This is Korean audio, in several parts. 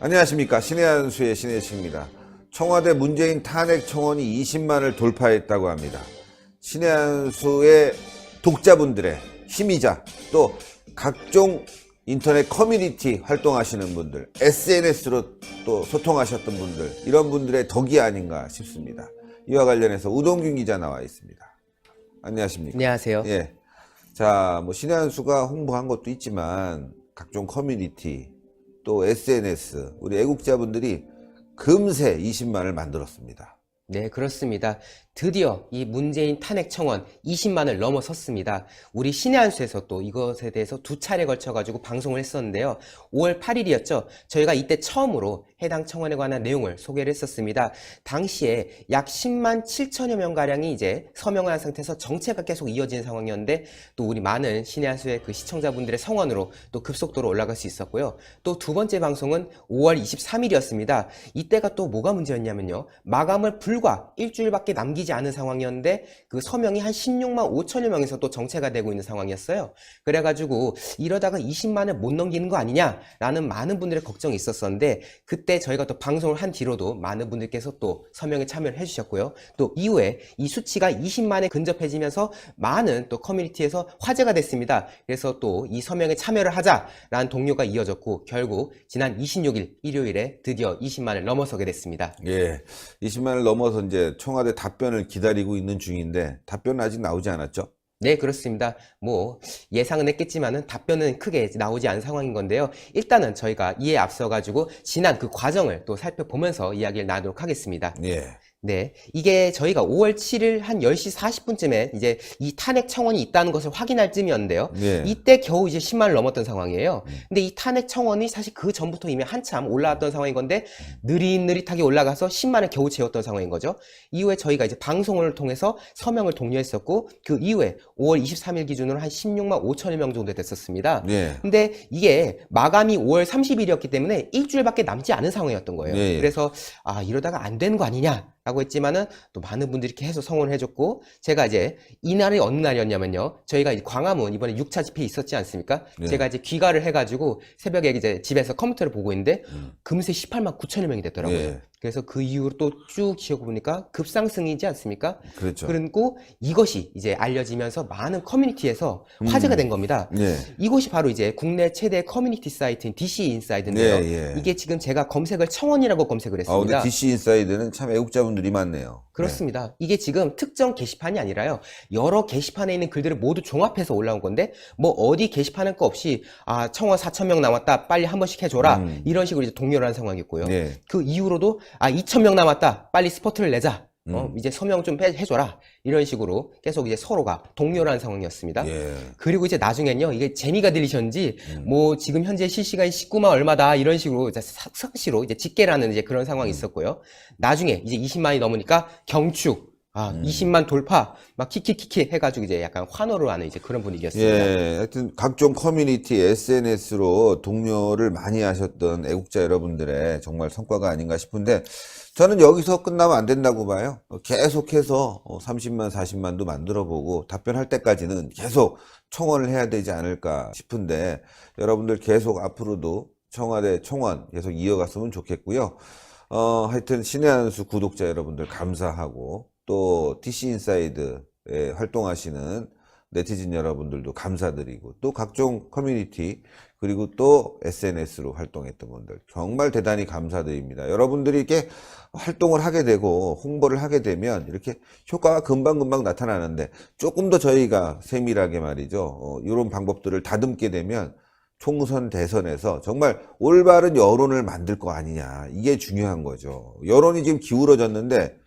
안녕하십니까. 신의 한수의 신의 식입니다. 청와대 문재인 탄핵 청원이 20만을 돌파했다고 합니다. 신의 한수의 독자분들의 힘이자 또 각종 인터넷 커뮤니티 활동하시는 분들, SNS로 또 소통하셨던 분들, 이런 분들의 덕이 아닌가 싶습니다. 이와 관련해서 우동균 기자 나와 있습니다. 안녕하십니까. 안녕하세요. 예. 자, 신의 한수가 홍보한 것도 있지만 각종 커뮤니티 또 SNS, 우리 애국자분들이 금세 20만을 만들었습니다. 네, 그렇습니다. 드디어 이 문재인 탄핵 청원 20만을 넘어섰습니다. 우리 신의 한수에서 또 이것에 대해서 두 차례 걸쳐가지고 방송을 했었는데요. 5월 8일이었죠. 저희가 이때 처음으로 해당 청원에 관한 내용을 소개를 했었습니다. 당시에 약 10만 7천여 명가량이 이제 서명을 한 상태에서 정체가 계속 이어지는 상황이었는데 또 우리 많은 신의 한수의 그 시청자분들의 성원으로 또 급속도로 올라갈 수 있었고요. 또 두 번째 방송은 5월 23일이었습니다. 이때가 또 뭐가 문제였냐면요. 마감을 불과 일주일밖에 남기지 않은 상황이었는데 그 서명이 한 16만 5천여 명에서 또 정체가 되고 있는 상황이었어요. 그래가지고 이러다가 20만을 못 넘기는 거 아니냐라는 많은 분들의 걱정이 있었었는데 그때 저희가 또 방송을 한 뒤로도 많은 분들께서 또 서명에 참여를 해주셨고요. 또 이후에 이 수치가 20만에 근접해지면서 많은 또 커뮤니티에서 화제가 됐습니다. 그래서 또 이 서명에 참여를 하자라는 동료가 이어졌고 결국 지난 26일 일요일에 드디어 20만을 넘어서게 됐습니다. 예. 20만을 넘어서 이제 청와대 답변을 기다리고 있는 중인데 답변은 아직 나오지 않았죠? 네, 그렇습니다. 예상은 했겠지만은 답변은 크게 나오지 않은 상황인 건데요. 일단은 저희가 이에 앞서가지고 지난 그 과정을 또 살펴보면서 이야기를 나누도록 하겠습니다. 예. 네, 이게 저희가 5월 7일 한 10시 40분쯤에 이제 이 탄핵 청원이 있다는 것을 확인할 쯤이었는데요. 예. 이때 겨우 이제 10만을 넘었던 상황이에요. 근데 이 탄핵 청원이 사실 그 전부터 이미 한참 올라왔던 상황인 건데 느릿느릿하게 올라가서 10만을 겨우 채웠던 상황인 거죠. 이후에 저희가 이제 방송을 통해서 서명을 독려했었고 그 이후에 5월 23일 기준으로 한 16만 5천여 명 정도 됐었습니다. 예. 근데 이게 마감이 5월 30일이었기 때문에 일주일밖에 남지 않은 상황이었던 거예요. 예. 그래서 이러다가 안 되는 거 아니냐 라고 했지만은 또 많은 분들이 계속 성원을 해줬고 제가 이제 이날이 어느 날이었냐면요. 저희가 이제 광화문 이번에 6차 집회 있었지 않습니까? 예. 제가 이제 귀가를 해가지고 새벽에 이제 집에서 컴퓨터를 보고 있는데 금세 18만 9천여 명이 됐더라고요. 예. 그래서 그 이후로 또 쭉 지어보니까 급상승이지 않습니까? 그렇죠. 그리고 이것이 이제 알려지면서 많은 커뮤니티에서 화제가 된 겁니다. 예. 이곳이 바로 이제 국내 최대 커뮤니티 사이트인 DC 인사이드인데요. 예, 예. 이게 지금 제가 검색을 청원이라고 검색을 했습니다. 근데 DC 인사이드는 참 애국자분들이 많네요. 그렇습니다. 이게 지금 특정 게시판이 아니라요. 여러 게시판에 있는 글들을 모두 종합해서 올라온 건데 어디 게시판은 거 없이 청원 4,000명 남았다. 빨리 한 번씩 해줘라. 이런 식으로 이제 동료를 한 상황이었고요. 예. 그 이후로도 2,000명 남았다. 빨리 스포트를 내자. 이제 서명 좀 해줘라. 이런 식으로 계속 이제 서로가 동료를 한 상황이었습니다. 예. 그리고 이제 나중엔요, 이게 재미가 들리셨는지, 지금 현재 실시간 19만 얼마다, 이런 식으로, 이제 삭시로 이제 집계라는 이제 그런 상황이 있었고요. 나중에 이제 20만이 넘으니까 경축, 20만 돌파, 막 키키키키 해가지고 이제 약간 환호를 하는 이제 그런 분위기였습니다. 예. 하여튼 각종 커뮤니티, SNS로 동료를 많이 하셨던 애국자 여러분들의 정말 성과가 아닌가 싶은데 저는 여기서 끝나면 안 된다고 봐요. 계속해서 30만, 40만도 만들어보고 답변할 때까지는 계속 청원을 해야 되지 않을까 싶은데 여러분들 계속 앞으로도 청와대 청원 계속 이어갔으면 좋겠고요. 하여튼 신의 한수 구독자 여러분들 감사하고 또 DC인사이드에 활동하시는 네티즌 여러분들도 감사드리고 또 각종 커뮤니티 그리고 또 SNS로 활동했던 분들 정말 대단히 감사드립니다. 여러분들이 이렇게 활동을 하게 되고 홍보를 하게 되면 이렇게 효과가 금방금방 나타나는데 조금 더 저희가 세밀하게 말이죠. 이런 방법들을 다듬게 되면 총선 대선에서 정말 올바른 여론을 만들 거 아니냐. 이게 중요한 거죠. 여론이 지금 기울어졌는데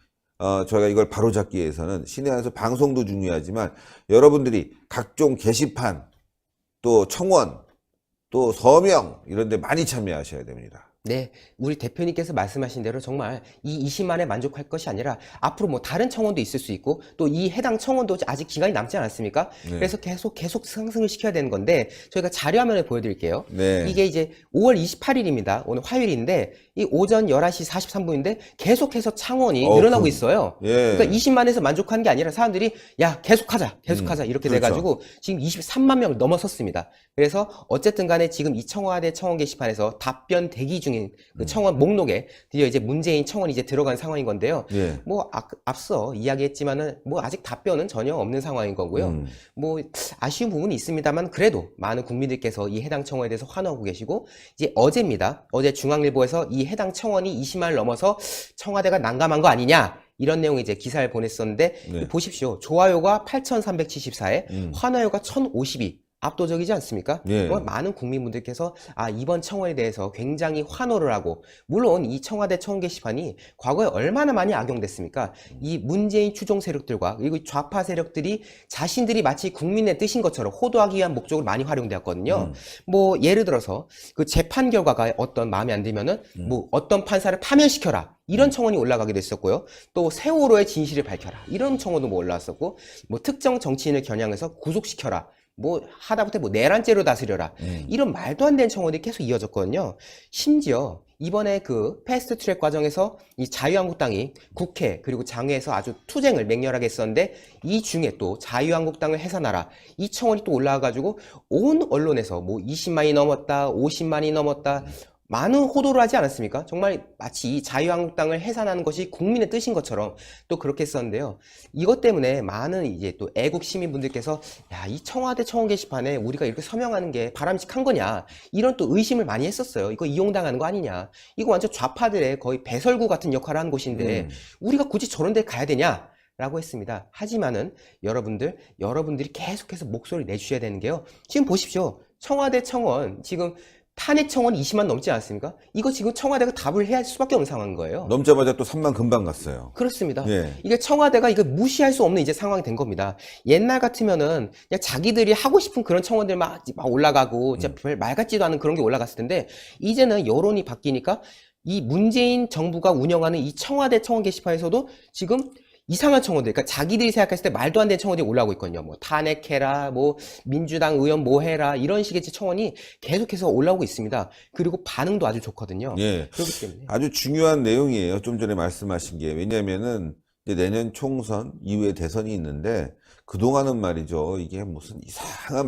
저희가 이걸 바로잡기 위해서는 신의 한수 방송도 중요하지만 여러분들이 각종 게시판 또 청원 또 서명 이런 데 많이 참여하셔야 됩니다. 네, 우리 대표님께서 말씀하신 대로 정말 이 20만에 만족할 것이 아니라 앞으로 다른 청원도 있을 수 있고 또 이 해당 청원도 아직 기간이 남지 않았습니까? 네. 그래서 계속 상승을 시켜야 되는 건데 저희가 자료화면을 보여드릴게요. 네. 이게 이제 5월 28일입니다. 오늘 화요일인데 이 오전 11시 43분인데 계속해서 창원이 어, 늘어나고 그- 있어요. 예. 그러니까 20만에서 만족하는 게 아니라 사람들이 야 계속하자 이렇게 그렇죠. 돼가지고 지금 23만 명을 넘어섰습니다. 그래서 어쨌든 간에 지금 이 청와대 청원 게시판에서 답변 대기 중인 그 청원 목록에 드디어 이제 문재인 청원이 이제 들어간 상황인 건데요. 예. 뭐 앞서 이야기했지만은 뭐 아직 답변은 전혀 없는 상황인 거고요. 뭐 아쉬운 부분이 있습니다만 그래도 많은 국민들께서 이 해당 청원에 대해서 환호하고 계시고 이제 어제입니다. 어제 중앙일보에서 이 해당 청원이 20만을 넘어서 청와대가 난감한 거 아니냐 이런 내용의 이제 기사를 보냈었는데 네. 보십시오. 좋아요가 8,374에 환호요가 1,052 압도적이지 않습니까? 예. 정말 많은 국민분들께서 이번 청원에 대해서 굉장히 환호를 하고 물론 이 청와대 청원 게시판이 과거에 얼마나 많이 악용됐습니까? 이 문재인 추종 세력들과 그리고 이 좌파 세력들이 자신들이 마치 국민의 뜻인 것처럼 호도하기 위한 목적으로 많이 활용되었거든요. 뭐 예를 들어서 그 재판 결과가 어떤 마음에 안 들면은 뭐 어떤 판사를 파면시켜라. 이런 청원이 올라가기도 했었고요. 또 세월호의 진실을 밝혀라. 이런 청원도 뭐 올라왔었고, 뭐 특정 정치인을 겨냥해서 구속시켜라. 뭐 하다못해 뭐 내란죄로 다스려라. 이런 말도 안 되는 청원이 계속 이어졌거든요. 심지어 이번에 그 패스트 트랙 과정에서 이 자유한국당이 국회 그리고 장외에서 아주 투쟁을 맹렬하게 했었는데 이 중에 또 자유한국당을 해산하라. 이 청원이 또 올라와가지고 온 언론에서 뭐 20만이 넘었다, 50만이 넘었다. 많은 호도를 하지 않았습니까? 정말 마치 이 자유한국당을 해산하는 것이 국민의 뜻인 것처럼 또 그렇게 했었는데요. 이것 때문에 많은 이제 또 애국 시민분들께서 야, 이 청와대 청원 게시판에 우리가 이렇게 서명하는 게 바람직한 거냐? 이런 또 의심을 많이 했었어요. 이거 이용당하는 거 아니냐? 이거 완전 좌파들의 거의 배설구 같은 역할을 하는 곳인데 우리가 굳이 저런 데 가야 되냐? 라고 했습니다. 하지만은 여러분들이 계속해서 목소리를 내주셔야 되는 게요. 지금 보십시오. 청와대 청원 지금 탄핵 청원 20만 넘지 않았습니까? 이거 지금 청와대가 답을 해야 할 수밖에 없는 상황인 거예요. 넘자마자 또 3만 금방 갔어요. 그렇습니다. 예. 이게 청와대가 이거 무시할 수 없는 이제 상황이 된 겁니다. 옛날 같으면은 그냥 자기들이 하고 싶은 그런 청원들 막 올라가고 진짜 별 말 같지도 않은 그런 게 올라갔을 텐데 이제는 여론이 바뀌니까 이 문재인 정부가 운영하는 이 청와대 청원 게시판에서도 지금 이상한 청원들, 그러니까 자기들이 생각했을 때 말도 안 되는 청원들이 올라오고 있거든요. 뭐 탄핵해라, 뭐 민주당 의원 뭐 해라 이런 식의 청원이 계속해서 올라오고 있습니다. 그리고 반응도 아주 좋거든요. 예. 그렇기 때문에 아주 중요한 내용이에요. 좀 전에 말씀하신 게. 왜냐면은 이제 내년 총선 이후에 대선이 있는데 그동안은 말이죠. 이게 무슨 이상한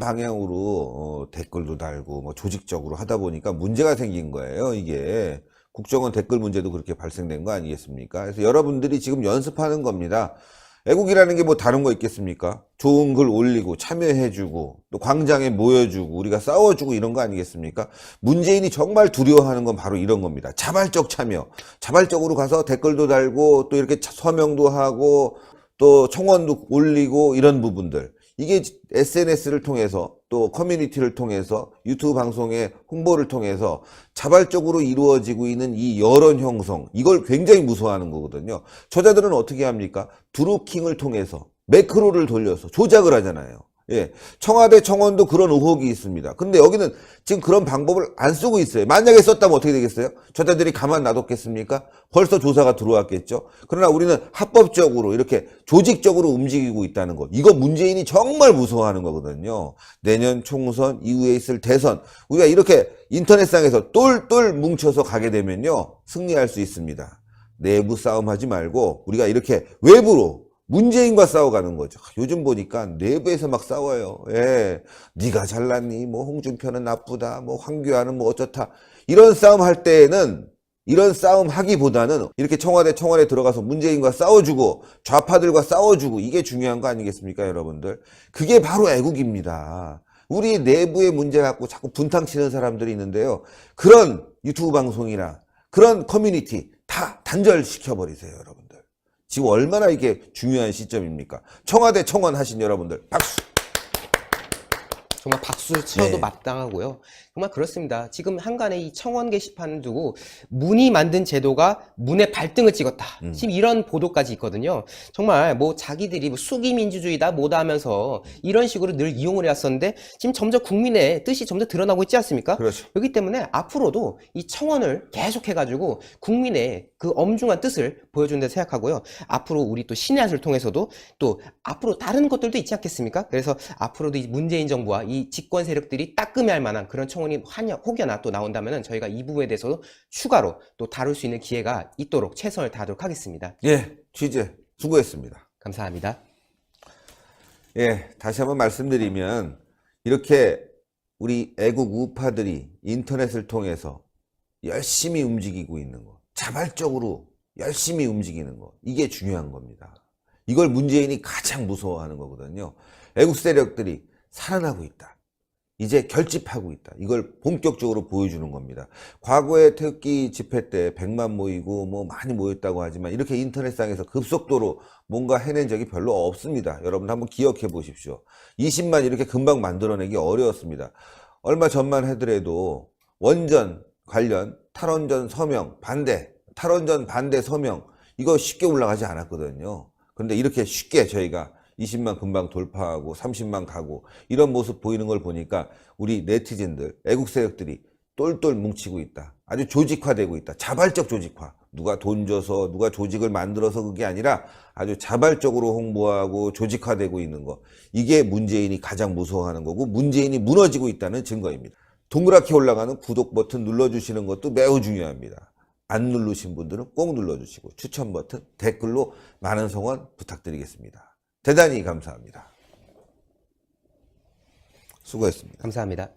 방향으로 댓글도 달고 뭐 조직적으로 하다 보니까 문제가 생긴 거예요. 이게. 국정원 댓글 문제도 그렇게 발생된 거 아니겠습니까? 그래서 여러분들이 지금 연습하는 겁니다. 애국이라는 게 뭐 다른 거 있겠습니까? 좋은 글 올리고 참여해주고 또 광장에 모여주고 우리가 싸워주고 이런 거 아니겠습니까? 문재인이 정말 두려워하는 건 바로 이런 겁니다. 자발적 참여. 자발적으로 가서 댓글도 달고 또 이렇게 서명도 하고 또 청원도 올리고 이런 부분들. 이게 SNS를 통해서 또 커뮤니티를 통해서 유튜브 방송의 홍보를 통해서 자발적으로 이루어지고 있는 이 여론 형성, 이걸 굉장히 무서워하는 거거든요. 저자들은 어떻게 합니까? 드루킹을 통해서 매크로를 돌려서 조작을 하잖아요. 예. 청와대 청원도 그런 의혹이 있습니다. 근데 여기는 지금 그런 방법을 안 쓰고 있어요. 만약에 썼다면 어떻게 되겠어요? 저자들이 가만 놔뒀겠습니까? 벌써 조사가 들어왔겠죠? 그러나 우리는 합법적으로 이렇게 조직적으로 움직이고 있다는 것. 이거 문재인이 정말 무서워하는 거거든요. 내년 총선 이후에 있을 대선. 우리가 이렇게 인터넷상에서 똘똘 뭉쳐서 가게 되면요. 승리할 수 있습니다. 내부 싸움 하지 말고 우리가 이렇게 외부로 문재인과 싸워가는 거죠. 요즘 보니까 내부에서 막 싸워요. 예. 네가 잘났니? 뭐 홍준표는 나쁘다. 뭐 황교안은 뭐 어쩌다. 이런 싸움 할 때에는 이런 싸움 하기보다는 이렇게 청와대 청원에 들어가서 문재인과 싸워주고 좌파들과 싸워주고 이게 중요한 거 아니겠습니까, 여러분들? 그게 바로 애국입니다. 우리 내부의 문제 갖고 자꾸 분탕치는 사람들이 있는데요. 그런 유튜브 방송이나 그런 커뮤니티 다 단절시켜버리세요, 여러분들. 지금 얼마나 이게 중요한 시점입니까? 청와대 청원 하신 여러분들 박수! 정말 박수를 쳐도 네. 마땅하고요. 정말 그렇습니다. 지금 한간에 이 청원 게시판을 두고 문이 만든 제도가 문의 발등을 찍었다. 지금 이런 보도까지 있거든요. 정말 뭐 자기들이 뭐 수기민주주의다 뭐다 하면서 이런 식으로 늘 이용을 해왔었는데 지금 점점 국민의 뜻이 점점 드러나고 있지 않습니까? 그렇죠. 그렇기 때문에 앞으로도 이 청원을 계속해가지고 국민의 그 엄중한 뜻을 보여준다 생각하고요. 앞으로 우리 또 신의 한수를 통해서도 또 앞으로 다른 것들도 있지 않겠습니까? 그래서 앞으로도 이 문재인 정부와 이 이 집권 세력들이 따끔해할 만한 그런 청원이 혹여나 또 나온다면은 저희가 이 부분에 대해서도 추가로 또 다룰 수 있는 기회가 있도록 최선을 다하도록 하겠습니다. 예, 취재 수고했습니다. 감사합니다. 예, 다시 한번 말씀드리면 이렇게 우리 애국 우파들이 인터넷을 통해서 열심히 움직이고 있는 거, 자발적으로 열심히 움직이는 거, 이게 중요한 겁니다. 이걸 문재인이 가장 무서워하는 거거든요. 애국 세력들이 살아나고 있다. 이제 결집하고 있다. 이걸 본격적으로 보여주는 겁니다. 과거에 태극기 집회 때 100만 모이고 뭐 많이 모였다고 하지만 이렇게 인터넷상에서 급속도로 뭔가 해낸 적이 별로 없습니다. 여러분 한번 기억해 보십시오. 20만 이렇게 금방 만들어내기 어려웠습니다. 얼마 전만 하더라도 원전 관련 탈원전 서명 반대, 탈원전 반대 서명 이거 쉽게 올라가지 않았거든요. 그런데 이렇게 쉽게 저희가 20만 금방 돌파하고 30만 가고 이런 모습 보이는 걸 보니까 우리 네티즌들, 애국 세력들이 똘똘 뭉치고 있다. 아주 조직화되고 있다. 자발적 조직화. 누가 돈 줘서 누가 조직을 만들어서 그게 아니라 아주 자발적으로 홍보하고 조직화되고 있는 거. 이게 문재인이 가장 무서워하는 거고 문재인이 무너지고 있다는 증거입니다. 동그랗게 올라가는 구독 버튼 눌러주시는 것도 매우 중요합니다. 안 누르신 분들은 꼭 눌러주시고 추천 버튼, 댓글로 많은 성원 부탁드리겠습니다. 대단히 감사합니다. 수고했습니다. 감사합니다.